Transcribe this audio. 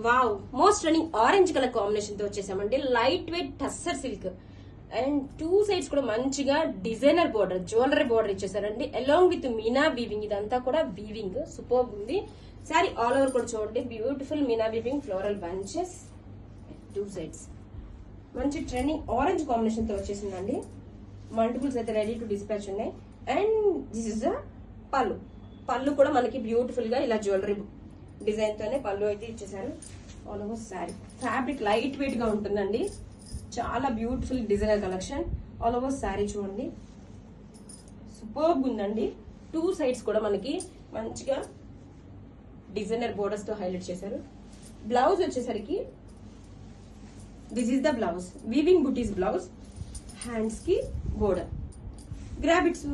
Wow, most running orange colour combination తో వచ్చేసామండి. Light weight tussar silk and 2 sides కూడా మంచిగా డిజైనర్ బోర్డర్, జ్యువెలరీ బోర్డర్ ఇచ్చేసారండి. అలాంగ్ విత్ మీనా వీవింగ్, ఇదంతా కూడా వీవింగ్ సూపర్ ఉంది. సారీ ఆల్ ఓవర్ కూడా చూడండి, beautiful meena weaving floral bunches, 2 sides మంచి ట్రెండింగ్ ఆరెంజ్ కాంబినేషన్ తో వచ్చేసిందండి. మల్టిపుల్స్ అయితే రెడీ టు డిస్పాచ్ ఉన్నాయి. And this is the pallu. Pallu కూడా మనకి బ్యూటిఫుల్ గా ఇలా జ్యువెలరీ డిజైన్ తోనే పళ్ళు అయితే ఇచ్చేసారు. All over sari fabric light weight గా ఉంటుందండి. చాలా beautiful designer collection. All over sari చూడండి, సూపర్బ్ ఉందండి. 2 సైడ్స్ కూడా మనకి మంచిగా డిజైనర్ బోర్డర్స్ తో హైలైట్ చేశారు. బ్లౌజ్ వచ్చేసరికి this is the blouse, weaving buttis blouse, hands కి బోర్డర్. Grab it's